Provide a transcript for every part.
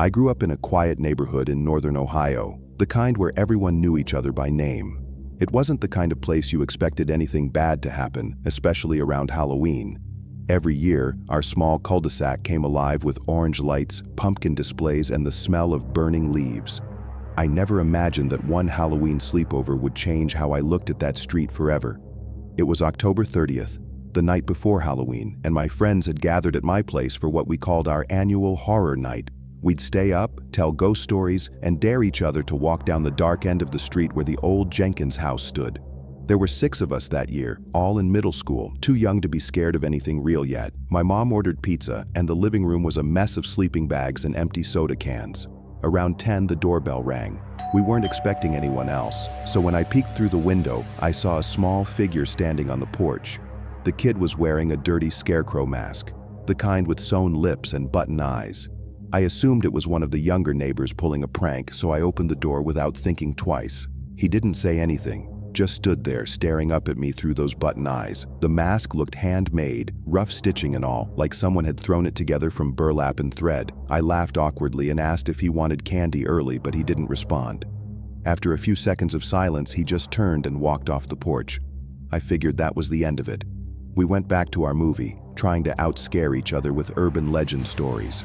I grew up in a quiet neighborhood in northern Ohio, the kind where everyone knew each other by name. It wasn't the kind of place you expected anything bad to happen, especially around Halloween. Every year, our small cul-de-sac came alive with orange lights, pumpkin displays, and the smell of burning leaves. I never imagined that one Halloween sleepover would change how I looked at that street forever. It was October 30th, the night before Halloween, and my friends had gathered at my place for what we called our annual horror night. We'd stay up, tell ghost stories, and dare each other to walk down the dark end of the street where the old Jenkins house stood. There were 6 of us that year, all in middle school, too young to be scared of anything real yet. My mom ordered pizza, and the living room was a mess of sleeping bags and empty soda cans. Around 10, the doorbell rang. We weren't expecting anyone else, so when I peeked through the window, I saw a small figure standing on the porch. The kid was wearing a dirty scarecrow mask, the kind with sewn lips and button eyes. I assumed it was one of the younger neighbors pulling a prank, so I opened the door without thinking twice. He didn't say anything, just stood there staring up at me through those button eyes. The mask looked handmade, rough stitching and all, like someone had thrown it together from burlap and thread. I laughed awkwardly and asked if he wanted candy early, but he didn't respond. After a few seconds of silence, he just turned and walked off the porch. I figured that was the end of it. We went back to our movie, trying to outscare each other with urban legend stories.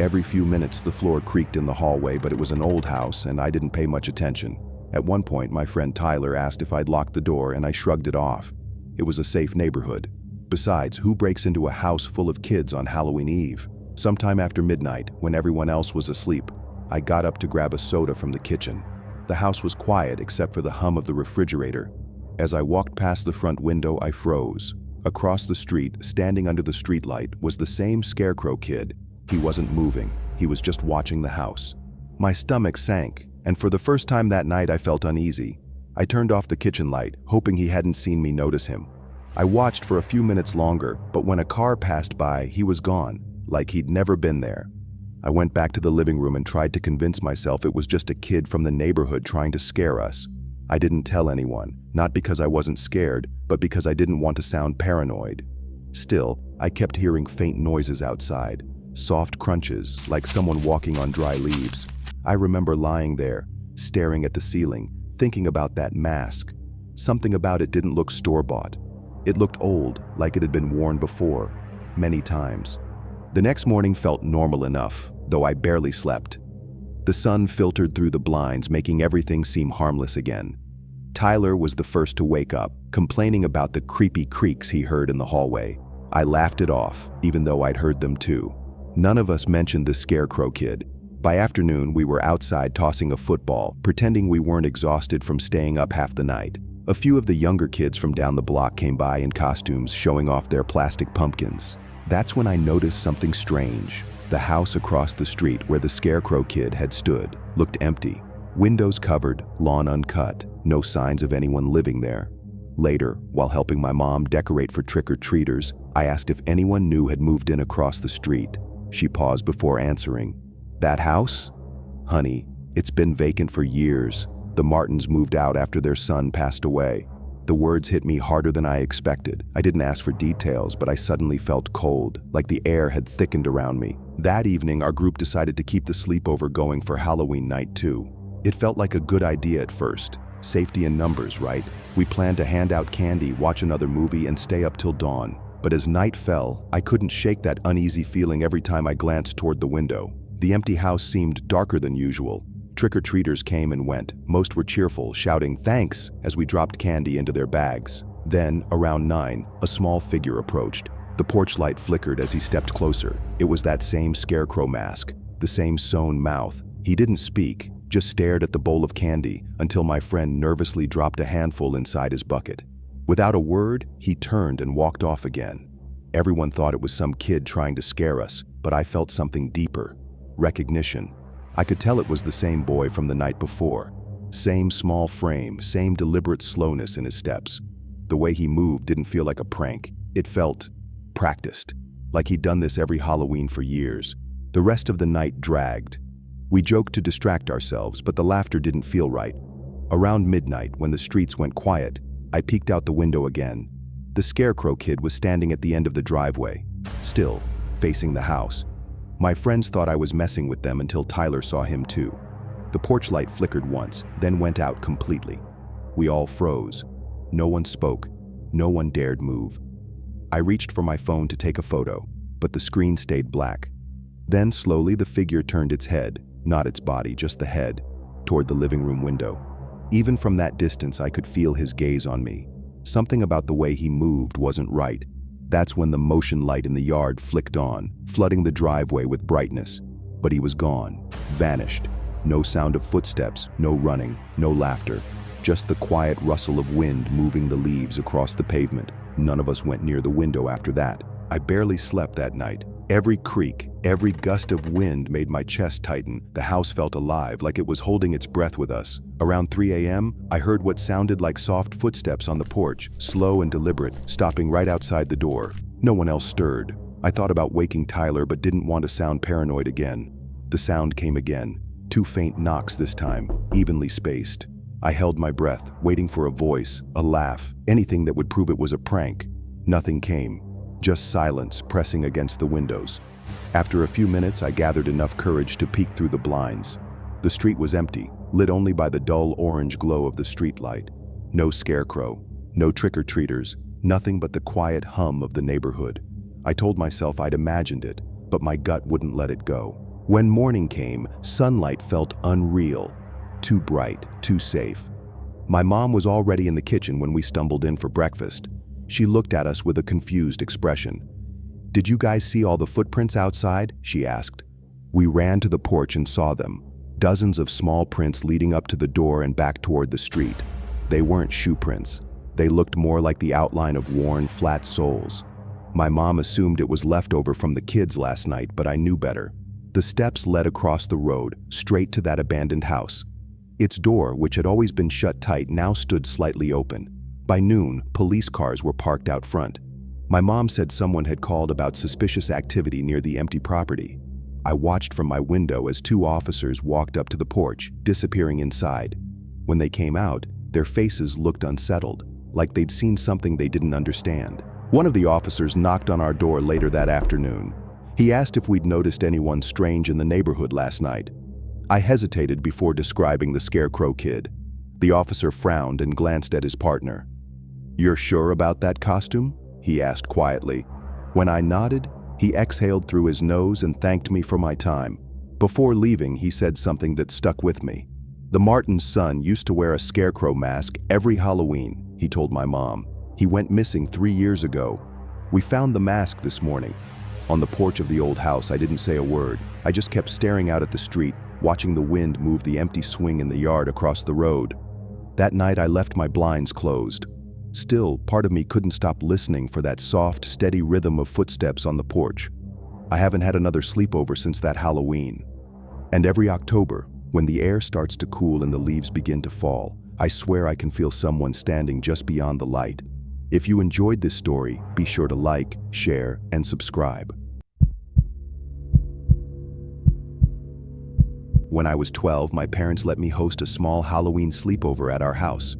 Every few minutes, the floor creaked in the hallway, but it was an old house and I didn't pay much attention. At one point, my friend Tyler asked if I'd locked the door and I shrugged it off. It was a safe neighborhood. Besides, who breaks into a house full of kids on Halloween Eve? Sometime after midnight, when everyone else was asleep, I got up to grab a soda from the kitchen. The house was quiet except for the hum of the refrigerator. As I walked past the front window, I froze. Across the street, standing under the streetlight, was the same scarecrow kid. He wasn't moving. He was just watching the house. My stomach sank, and for the first time that night I felt uneasy. I turned off the kitchen light, hoping he hadn't seen me notice him. I watched for a few minutes longer, but when a car passed by, he was gone, like he'd never been there. I went back to the living room and tried to convince myself it was just a kid from the neighborhood trying to scare us. I didn't tell anyone, not because I wasn't scared, but because I didn't want to sound paranoid. Still, I kept hearing faint noises outside, soft crunches, like someone walking on dry leaves. I remember lying there, staring at the ceiling, thinking about that mask. Something about it didn't look store-bought. It looked old, like it had been worn before, many times. The next morning felt normal enough, though I barely slept. The sun filtered through the blinds, making everything seem harmless again. Tyler was the first to wake up, complaining about the creepy creaks he heard in the hallway. I laughed it off, even though I'd heard them too. None of us mentioned the scarecrow kid. By afternoon, we were outside tossing a football, pretending we weren't exhausted from staying up half the night. A few of the younger kids from down the block came by in costumes, showing off their plastic pumpkins. That's when I noticed something strange. The house across the street where the scarecrow kid had stood looked empty. Windows covered, lawn uncut, no signs of anyone living there. Later, while helping my mom decorate for trick-or-treaters, I asked if anyone new had moved in across the street. She paused before answering. "That house? Honey, it's been vacant for years. The Martins moved out after their son passed away." The words hit me harder than I expected. I didn't ask for details, but I suddenly felt cold, like the air had thickened around me. That evening, our group decided to keep the sleepover going for Halloween night too. It felt like a good idea at first. Safety in numbers, right? We planned to hand out candy, watch another movie, and stay up till dawn. But as night fell, I couldn't shake that uneasy feeling every time I glanced toward the window. The empty house seemed darker than usual. Trick-or-treaters came and went. Most were cheerful, shouting "thanks" as we dropped candy into their bags. Then, around 9, a small figure approached. The porch light flickered as he stepped closer. It was that same scarecrow mask, the same sewn mouth. He didn't speak, just stared at the bowl of candy until my friend nervously dropped a handful inside his bucket. Without a word, he turned and walked off again. Everyone thought it was some kid trying to scare us, but I felt something deeper. Recognition. I could tell it was the same boy from the night before. Same small frame, same deliberate slowness in his steps. The way he moved didn't feel like a prank. It felt practiced, like he'd done this every Halloween for years. The rest of the night dragged. We joked to distract ourselves, but the laughter didn't feel right. Around midnight, when the streets went quiet, I peeked out the window again. The scarecrow kid was standing at the end of the driveway, still, facing the house. My friends thought I was messing with them until Tyler saw him too. The porch light flickered once, then went out completely. We all froze. No one spoke. No one dared move. I reached for my phone to take a photo, but the screen stayed black. Then slowly the figure turned its head, not its body, just the head, toward the living room window. Even from that distance I could feel his gaze on me. Something about the way he moved wasn't right. That's when the motion light in the yard flicked on, flooding the driveway with brightness. But he was gone, vanished. No sound of footsteps, no running, no laughter. Just the quiet rustle of wind moving the leaves across the pavement. None of us went near the window after that. I barely slept that night. Every creak, every gust of wind made my chest tighten. The house felt alive, like it was holding its breath with us. Around 3 a.m., I heard what sounded like soft footsteps on the porch, slow and deliberate, stopping right outside the door. No one else stirred. I thought about waking Tyler, but didn't want to sound paranoid again. The sound came again. 2 faint knocks this time, evenly spaced. I held my breath, waiting for a voice, a laugh, anything that would prove it was a prank. Nothing came. Just silence pressing against the windows. After a few minutes, I gathered enough courage to peek through the blinds. The street was empty, lit only by the dull orange glow of the streetlight. No scarecrow, no trick-or-treaters, nothing but the quiet hum of the neighborhood. I told myself I'd imagined it, but my gut wouldn't let it go. When morning came, sunlight felt unreal. Too bright, too safe. My mom was already in the kitchen when we stumbled in for breakfast. She looked at us with a confused expression. "Did you guys see all the footprints outside?" she asked. We ran to the porch and saw them. Dozens of small prints leading up to the door and back toward the street. They weren't shoe prints. They looked more like the outline of worn, flat soles. My mom assumed it was leftover from the kids last night, but I knew better. The steps led across the road, straight to that abandoned house. Its door, which had always been shut tight, now stood slightly open. By noon, police cars were parked out front. My mom said someone had called about suspicious activity near the empty property. I watched from my window as 2 officers walked up to the porch, disappearing inside. When they came out, their faces looked unsettled, like they'd seen something they didn't understand. One of the officers knocked on our door later that afternoon. He asked if we'd noticed anyone strange in the neighborhood last night. I hesitated before describing the Scarecrow Kid. The officer frowned and glanced at his partner. "You're sure about that costume?" he asked quietly. When I nodded, he exhaled through his nose and thanked me for my time. Before leaving, he said something that stuck with me. "The Martin's son used to wear a scarecrow mask every Halloween," he told my mom. "He went missing 3 years ago. We found the mask this morning." On the porch of the old house, I didn't say a word. I just kept staring out at the street, watching the wind move the empty swing in the yard across the road. That night, I left my blinds closed. Still, part of me couldn't stop listening for that soft, steady rhythm of footsteps on the porch. I haven't had another sleepover since that Halloween. And every October, when the air starts to cool and the leaves begin to fall, I swear I can feel someone standing just beyond the light. If you enjoyed this story, be sure to like, share, and subscribe. When I was 12, my parents let me host a small Halloween sleepover at our house.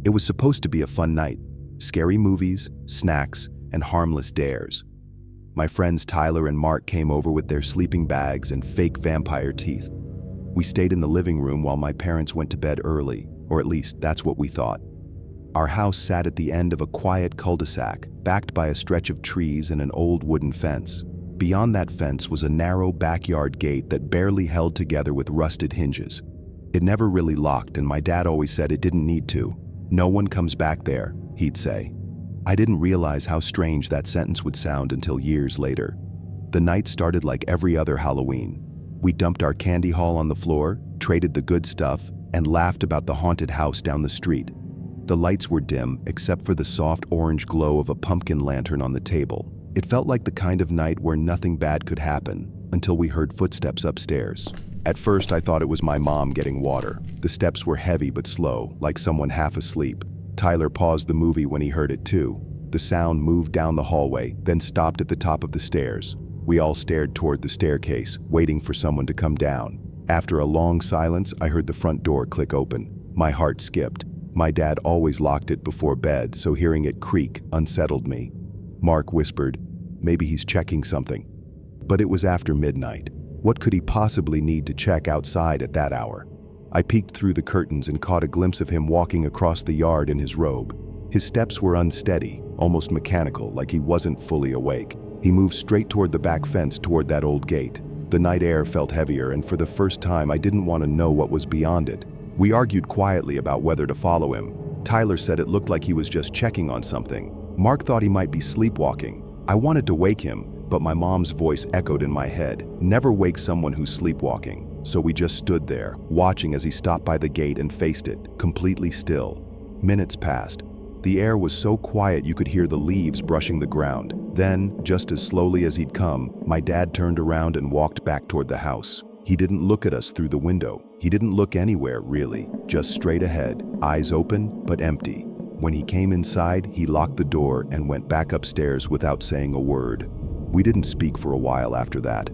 It was supposed to be a fun night. Scary movies, snacks, and harmless dares. My friends Tyler and Mark came over with their sleeping bags and fake vampire teeth. We stayed in the living room while my parents went to bed early, or at least that's what we thought. Our house sat at the end of a quiet cul-de-sac, backed by a stretch of trees and an old wooden fence. Beyond that fence was a narrow backyard gate that barely held together with rusted hinges. It never really locked, and my dad always said it didn't need to. "No one comes back there," he'd say. I didn't realize how strange that sentence would sound until years later. The night started like every other Halloween. We dumped our candy haul on the floor, traded the good stuff, and laughed about the haunted house down the street. The lights were dim, except for the soft orange glow of a pumpkin lantern on the table. It felt like the kind of night where nothing bad could happen, until we heard footsteps upstairs. At first, I thought it was my mom getting water. The steps were heavy but slow, like someone half asleep. Tyler paused the movie when he heard it too. The sound moved down the hallway, then stopped at the top of the stairs. We all stared toward the staircase, waiting for someone to come down. After a long silence, I heard the front door click open. My heart skipped. My dad always locked it before bed, so hearing it creak unsettled me. Mark whispered, "Maybe he's checking something." But it was after midnight. What could he possibly need to check outside at that hour? I peeked through the curtains and caught a glimpse of him walking across the yard in his robe. His steps were unsteady, almost mechanical, like he wasn't fully awake. He moved straight toward the back fence toward that old gate. The night air felt heavier, and for the first time I didn't want to know what was beyond it. We argued quietly about whether to follow him. Tyler said it looked like he was just checking on something. Mark thought he might be sleepwalking. I wanted to wake him, but my mom's voice echoed in my head. Never wake someone who's sleepwalking. So we just stood there, watching as he stopped by the gate and faced it, completely still. Minutes passed. The air was so quiet you could hear the leaves brushing the ground. Then, just as slowly as he'd come, my dad turned around and walked back toward the house. He didn't look at us through the window. He didn't look anywhere, really, just straight ahead, eyes open but empty. When he came inside, he locked the door and went back upstairs without saying a word. We didn't speak for a while after that.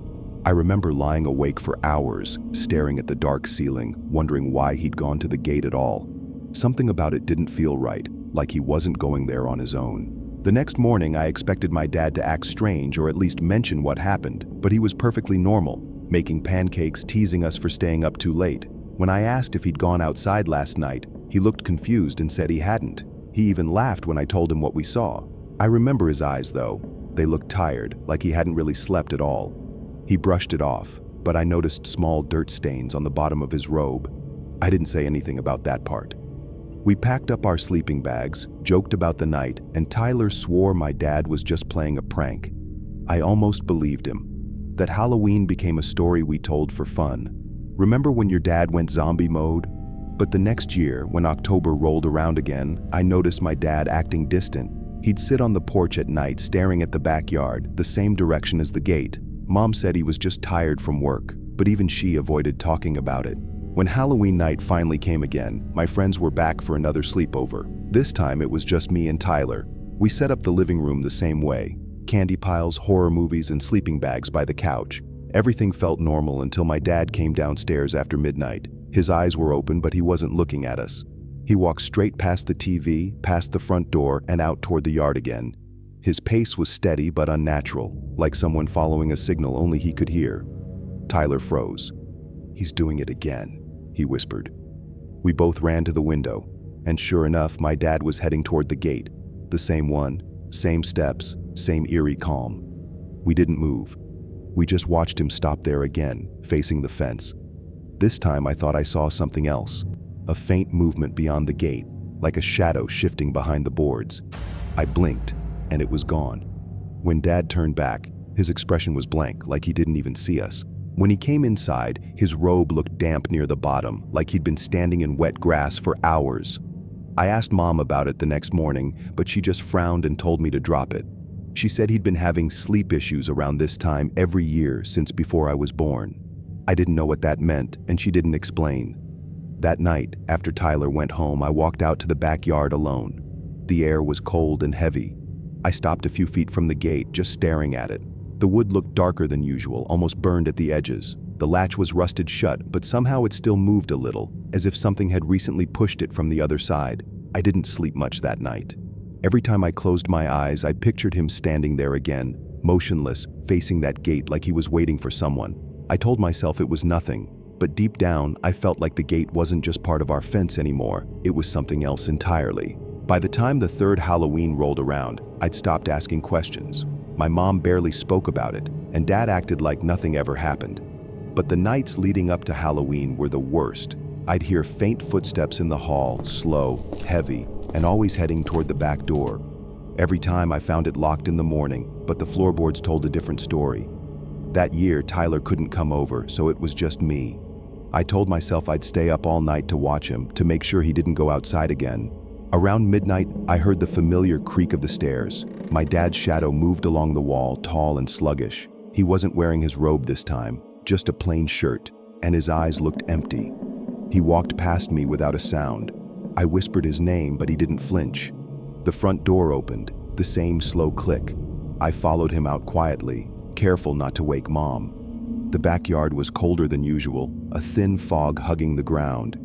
I remember lying awake for hours, staring at the dark ceiling, wondering why he'd gone to the gate at all. Something about it didn't feel right, like he wasn't going there on his own. The next morning, I expected my dad to act strange or at least mention what happened, but he was perfectly normal, making pancakes, teasing us for staying up too late. When I asked if he'd gone outside last night, he looked confused and said he hadn't. He even laughed when I told him what we saw. I remember his eyes, though. They looked tired, like he hadn't really slept at all. He brushed it off, but I noticed small dirt stains on the bottom of his robe. I didn't say anything about that part. We packed up our sleeping bags, joked about the night, and Tyler swore my dad was just playing a prank. I almost believed him. That Halloween became a story we told for fun. Remember when your dad went zombie mode? But the next year, when October rolled around again, I noticed my dad acting distant. He'd sit on the porch at night staring at the backyard, the same direction as the gate. Mom said he was just tired from work, but even she avoided talking about it. When Halloween night finally came again, my friends were back for another sleepover. This time it was just me and Tyler. We set up the living room the same way. Candy piles, horror movies, and sleeping bags by the couch. Everything felt normal until my dad came downstairs after midnight. His eyes were open, but he wasn't looking at us. He walked straight past the TV, past the front door, and out toward the yard again. His pace was steady but unnatural, like someone following a signal only he could hear. Tyler froze. "He's doing it again," he whispered. We both ran to the window, and sure enough, my dad was heading toward the gate. The same one, same steps, same eerie calm. We didn't move. We just watched him stop there again, facing the fence. This time I thought I saw something else. A faint movement beyond the gate, like a shadow shifting behind the boards. I blinked, and it was gone. When Dad turned back, his expression was blank, like he didn't even see us. When he came inside, his robe looked damp near the bottom, like he'd been standing in wet grass for hours. I asked Mom about it the next morning, but she just frowned and told me to drop it. She said he'd been having sleep issues around this time every year since before I was born. I didn't know what that meant, and she didn't explain. That night, after Tyler went home, I walked out to the backyard alone. The air was cold and heavy. I stopped a few feet from the gate, just staring at it. The wood looked darker than usual, almost burned at the edges. The latch was rusted shut, but somehow it still moved a little, as if something had recently pushed it from the other side. I didn't sleep much that night. Every time I closed my eyes, I pictured him standing there again, motionless, facing that gate like he was waiting for someone. I told myself it was nothing, but deep down, I felt like the gate wasn't just part of our fence anymore. It was something else entirely. By the time the third Halloween rolled around, I'd stopped asking questions. My mom barely spoke about it, and Dad acted like nothing ever happened. But the nights leading up to Halloween were the worst. I'd hear faint footsteps in the hall, slow, heavy, and always heading toward the back door. Every time I found it locked in the morning, but the floorboards told a different story. That year, Tyler couldn't come over, so it was just me. I told myself I'd stay up all night to watch him, to make sure he didn't go outside again. Around midnight, I heard the familiar creak of the stairs. My dad's shadow moved along the wall, tall and sluggish. He wasn't wearing his robe this time, just a plain shirt, and his eyes looked empty. He walked past me without a sound. I whispered his name, but he didn't flinch. The front door opened, the same slow click. I followed him out quietly, careful not to wake Mom. The backyard was colder than usual, a thin fog hugging the ground.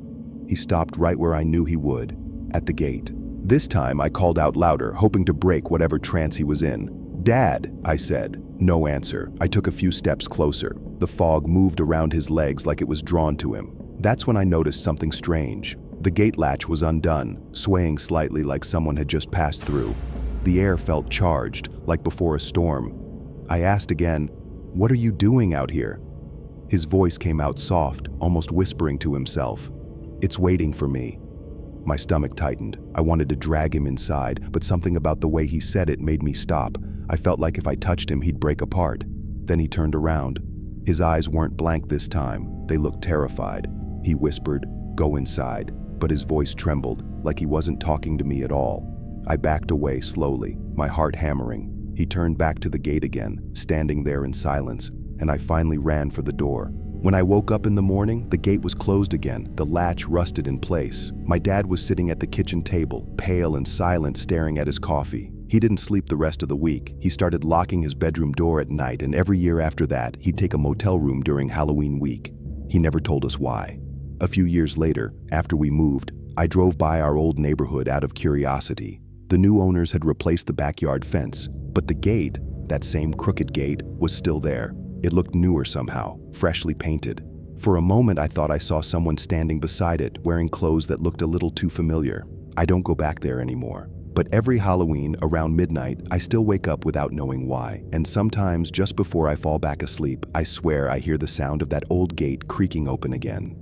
He stopped right where I knew he would, at the gate. This time I called out louder, hoping to break whatever trance he was in. "Dad," I said. No answer. I took a few steps closer. The fog moved around his legs like it was drawn to him. That's when I noticed something strange. The gate latch was undone, swaying slightly like someone had just passed through. The air felt charged, like before a storm. I asked again, "What are you doing out here?" His voice came out soft, almost whispering to himself. "It's waiting for me." My stomach tightened. I wanted to drag him inside, but something about the way he said it made me stop. I felt like if I touched him, he'd break apart. Then he turned around. His eyes weren't blank this time. They looked terrified. He whispered, "Go inside," but his voice trembled, like he wasn't talking to me at all. I backed away slowly, my heart hammering. He turned back to the gate again, standing there in silence, and I finally ran for the door. When I woke up in the morning, the gate was closed again, the latch rusted in place. My dad was sitting at the kitchen table, pale and silent, staring at his coffee. He didn't sleep the rest of the week. He started locking his bedroom door at night, and every year after that, he'd take a motel room during Halloween week. He never told us why. A few years later, after we moved, I drove by our old neighborhood out of curiosity. The new owners had replaced the backyard fence, but the gate, that same crooked gate, was still there. It looked newer somehow, freshly painted. For a moment, I thought I saw someone standing beside it, wearing clothes that looked a little too familiar. I don't go back there anymore. But every Halloween, around midnight, I still wake up without knowing why. And sometimes, just before I fall back asleep, I swear I hear the sound of that old gate creaking open again.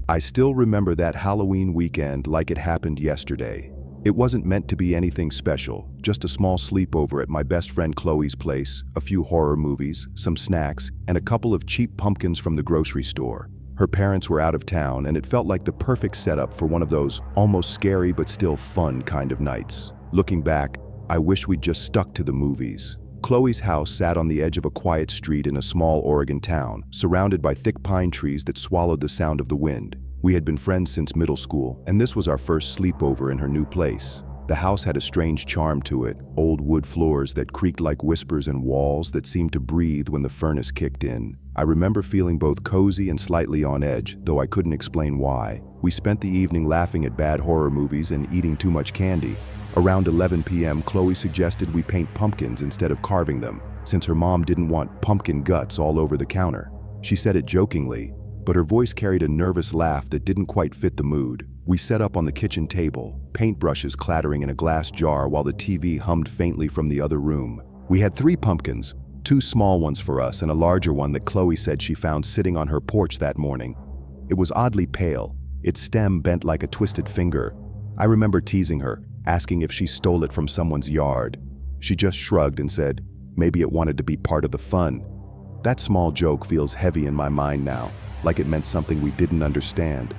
I still remember that Halloween weekend like it happened yesterday. It wasn't meant to be anything special, just a small sleepover at my best friend Chloe's place, a few horror movies, some snacks, and a couple of cheap pumpkins from the grocery store. Her parents were out of town, and it felt like the perfect setup for one of those almost scary but still fun kind of nights. Looking back, I wish we'd just stuck to the movies. Chloe's house sat on the edge of a quiet street in a small Oregon town, surrounded by thick pine trees that swallowed the sound of the wind. We had been friends since middle school, and this was our first sleepover in her new place. The house had a strange charm to it, old wood floors that creaked like whispers and walls that seemed to breathe when the furnace kicked in. I remember feeling both cozy and slightly on edge, though I couldn't explain why. We spent the evening laughing at bad horror movies and eating too much candy. Around 11 p.m., Chloe suggested we paint pumpkins instead of carving them, since her mom didn't want pumpkin guts all over the counter. She said it jokingly, but her voice carried a nervous laugh that didn't quite fit the mood. We set up on the kitchen table, paintbrushes clattering in a glass jar while the TV hummed faintly from the other room. We had 3 pumpkins, 2 small ones for us and a larger one that Chloe said she found sitting on her porch that morning. It was oddly pale, its stem bent like a twisted finger. I remember teasing her, asking if she stole it from someone's yard. She just shrugged and said, maybe it wanted to be part of the fun. That small joke feels heavy in my mind now, like it meant something we didn't understand.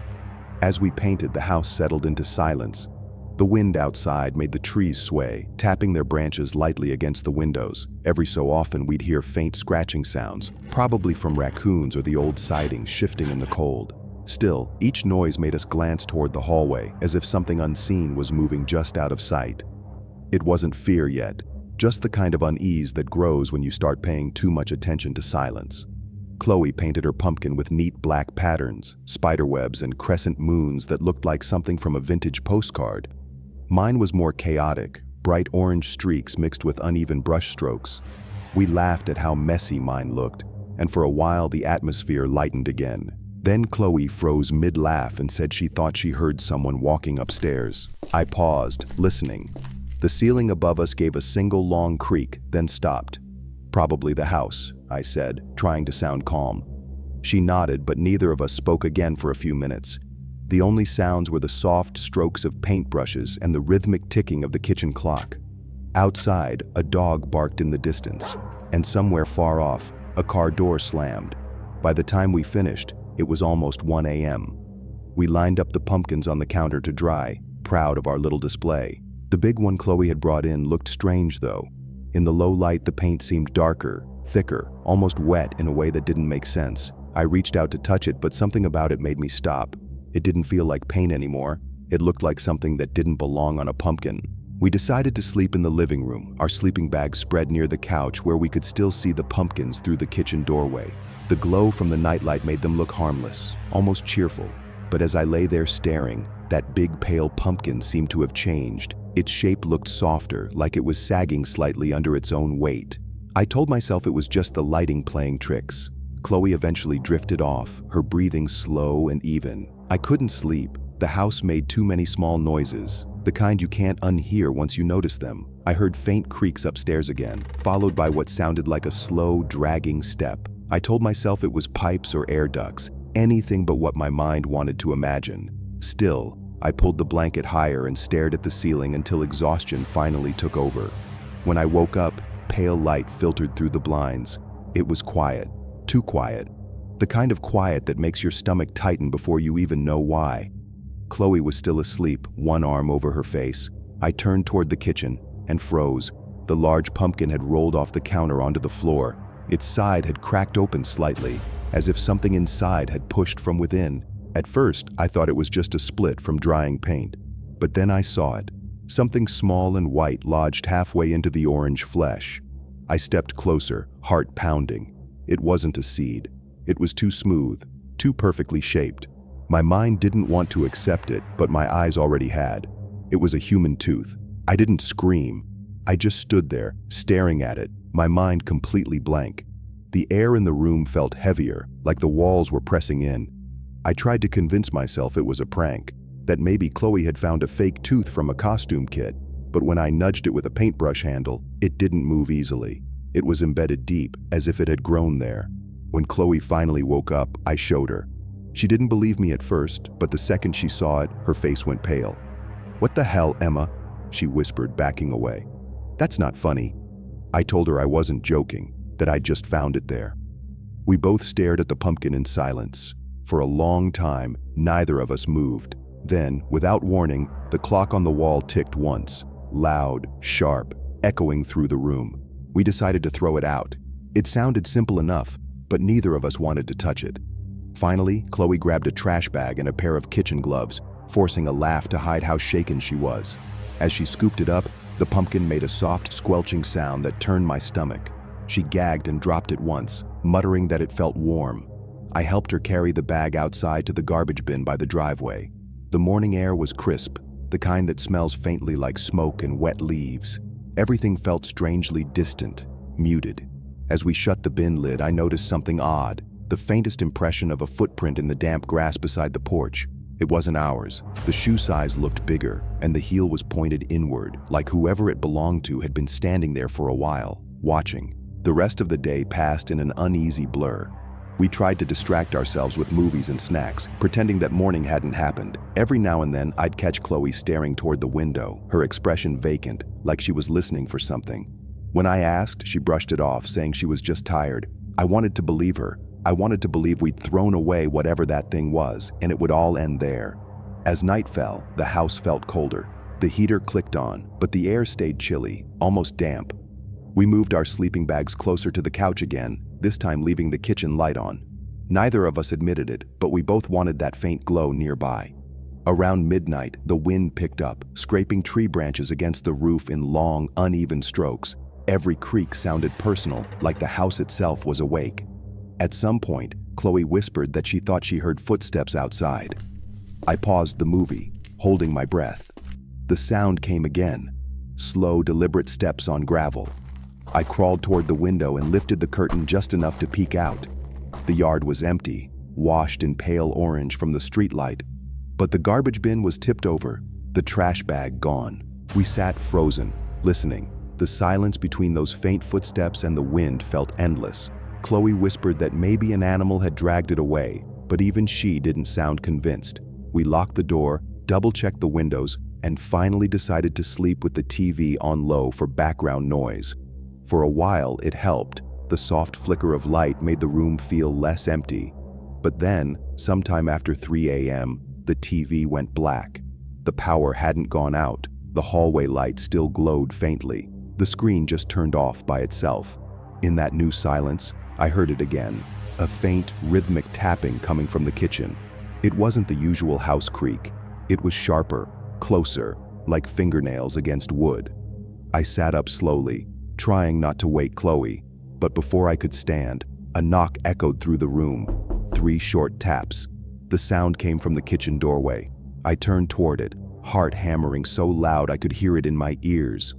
As we painted, the house settled into silence. The wind outside made the trees sway, tapping their branches lightly against the windows. Every so often, we'd hear faint scratching sounds, probably from raccoons or the old siding shifting in the cold. Still, each noise made us glance toward the hallway, as if something unseen was moving just out of sight. It wasn't fear yet, just the kind of unease that grows when you start paying too much attention to silence. Chloe painted her pumpkin with neat black patterns, spiderwebs and crescent moons that looked like something from a vintage postcard. Mine was more chaotic, bright orange streaks mixed with uneven brush strokes. We laughed at how messy mine looked, and for a while the atmosphere lightened again. Then Chloe froze mid-laugh and said she thought she heard someone walking upstairs. I paused, listening. The ceiling above us gave a single long creak, then stopped. Probably the house, I said, trying to sound calm. She nodded, but neither of us spoke again for a few minutes. The only sounds were the soft strokes of paintbrushes and the rhythmic ticking of the kitchen clock. Outside, a dog barked in the distance, and somewhere far off, a car door slammed. By the time we finished, it was almost 1 a.m. We lined up the pumpkins on the counter to dry, proud of our little display. The big one Chloe had brought in looked strange, though. In the low light, the paint seemed darker, thicker, almost wet in a way that didn't make sense. I reached out to touch it, but something about it made me stop. It didn't feel like paint anymore. It looked like something that didn't belong on a pumpkin. We decided to sleep in the living room, our sleeping bags spread near the couch where we could still see the pumpkins through the kitchen doorway. The glow from the nightlight made them look harmless, almost cheerful. But as I lay there staring, that big pale pumpkin seemed to have changed. Its shape looked softer, like it was sagging slightly under its own weight. I told myself it was just the lighting playing tricks. Chloe eventually drifted off, her breathing slow and even. I couldn't sleep. The house made too many small noises, the kind you can't unhear once you notice them. I heard faint creaks upstairs again, followed by what sounded like a slow, dragging step. I told myself it was pipes or air ducts, anything but what my mind wanted to imagine. Still, I pulled the blanket higher and stared at the ceiling until exhaustion finally took over. When I woke up, pale light filtered through the blinds. It was quiet, too quiet. The kind of quiet that makes your stomach tighten before you even know why. Chloe was still asleep, one arm over her face. I turned toward the kitchen and froze. The large pumpkin had rolled off the counter onto the floor. Its side had cracked open slightly, as if something inside had pushed from within. At first, I thought it was just a split from drying paint. But then I saw it. Something small and white lodged halfway into the orange flesh. I stepped closer, heart pounding. It wasn't a seed. It was too smooth, too perfectly shaped. My mind didn't want to accept it, but my eyes already had. It was a human tooth. I didn't scream. I just stood there, staring at it, my mind completely blank. The air in the room felt heavier, like the walls were pressing in. I tried to convince myself it was a prank, that maybe Chloe had found a fake tooth from a costume kit, but when I nudged it with a paintbrush handle, it didn't move easily. It was embedded deep, as if it had grown there. When Chloe finally woke up, I showed her. She didn't believe me at first, but the second she saw it, her face went pale. "What the hell, Emma?" she whispered, backing away. "That's not funny." I told her I wasn't joking, that I'd just found it there. We both stared at the pumpkin in silence. For a long time, neither of us moved. Then, without warning, the clock on the wall ticked once, loud, sharp, echoing through the room. We decided to throw it out. It sounded simple enough, but neither of us wanted to touch it. Finally, Chloe grabbed a trash bag and a pair of kitchen gloves, forcing a laugh to hide how shaken she was. As she scooped it up, the pumpkin made a soft, squelching sound that turned my stomach. She gagged and dropped it once, muttering that it felt warm. I helped her carry the bag outside to the garbage bin by the driveway. The morning air was crisp, the kind that smells faintly like smoke and wet leaves. Everything felt strangely distant, muted. As we shut the bin lid, I noticed something odd, the faintest impression of a footprint in the damp grass beside the porch. It wasn't ours. The shoe size looked bigger, and the heel was pointed inward, like whoever it belonged to had been standing there for a while, watching. The rest of the day passed in an uneasy blur. We tried to distract ourselves with movies and snacks, pretending that morning hadn't happened. Every now and then, I'd catch Chloe staring toward the window, her expression vacant, like she was listening for something. When I asked, she brushed it off, saying she was just tired. I wanted to believe her. I wanted to believe we'd thrown away whatever that thing was, and it would all end there. As night fell, the house felt colder. The heater clicked on, but the air stayed chilly, almost damp. We moved our sleeping bags closer to the couch again, this time leaving the kitchen light on. Neither of us admitted it, but we both wanted that faint glow nearby. Around midnight, the wind picked up, scraping tree branches against the roof in long, uneven strokes. Every creak sounded personal, like the house itself was awake. At some point, Chloe whispered that she thought she heard footsteps outside. I paused the movie, holding my breath. The sound came again. Slow, deliberate steps on gravel. I crawled toward the window and lifted the curtain just enough to peek out. The yard was empty, washed in pale orange from the streetlight. But the garbage bin was tipped over, the trash bag gone. We sat frozen, listening. The silence between those faint footsteps and the wind felt endless. Chloe whispered that maybe an animal had dragged it away, but even she didn't sound convinced. We locked the door, double-checked the windows, and finally decided to sleep with the TV on low for background noise. For a while, it helped. The soft flicker of light made the room feel less empty. But then, sometime after 3 a.m., the TV went black. The power hadn't gone out. The hallway light still glowed faintly. The screen just turned off by itself. In that new silence, I heard it again, a faint, rhythmic tapping coming from the kitchen. It wasn't the usual house creak. It was sharper, closer, like fingernails against wood. I sat up slowly, trying not to wake Chloe, but before I could stand, a knock echoed through the room. 3 short taps. The sound came from the kitchen doorway. I turned toward it, heart hammering so loud I could hear it in my ears.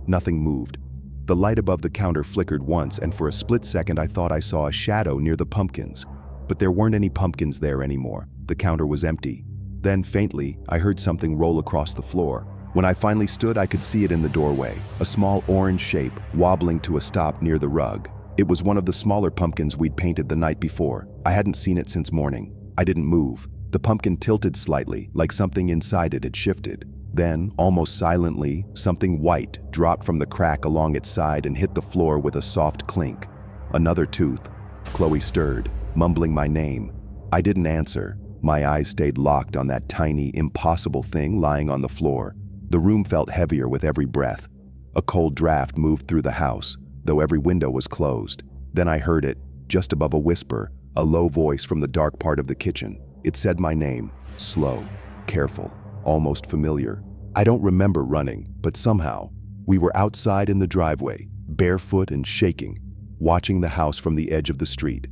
Nothing moved. The light above the counter flickered once, and for a split second I thought I saw a shadow near the pumpkins. But there weren't any pumpkins there anymore. The counter was empty. Then, faintly, I heard something roll across the floor. When I finally stood, I could see it in the doorway, a small orange shape wobbling to a stop near the rug. It was one of the smaller pumpkins we'd painted the night before. I hadn't seen it since morning. I didn't move. The pumpkin tilted slightly, like something inside it had shifted. Then, almost silently, something white dropped from the crack along its side and hit the floor with a soft clink. Another tooth. Chloe stirred, mumbling my name. I didn't answer. My eyes stayed locked on that tiny, impossible thing lying on the floor. The room felt heavier with every breath. A cold draft moved through the house, though every window was closed. Then I heard it, just above a whisper, a low voice from the dark part of the kitchen. It said my name, slow, careful, almost familiar. I don't remember running, but somehow, we were outside in the driveway, barefoot and shaking, watching the house from the edge of the street.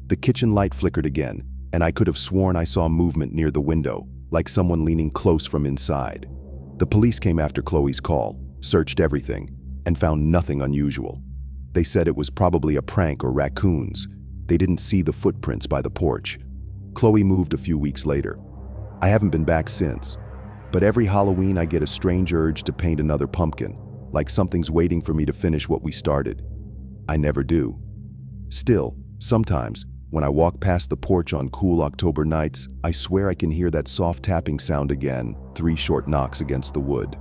The kitchen light flickered again, and I could have sworn I saw movement near the window, like someone leaning close from inside. The police came after Chloe's call, searched everything, and found nothing unusual. They said it was probably a prank or raccoons. They didn't see the footprints by the porch. Chloe moved a few weeks later. I haven't been back since. But every Halloween I get a strange urge to paint another pumpkin, like something's waiting for me to finish what we started. I never do. Still, sometimes, when I walk past the porch on cool October nights, I swear I can hear that soft tapping sound again, 3 short knocks against the wood.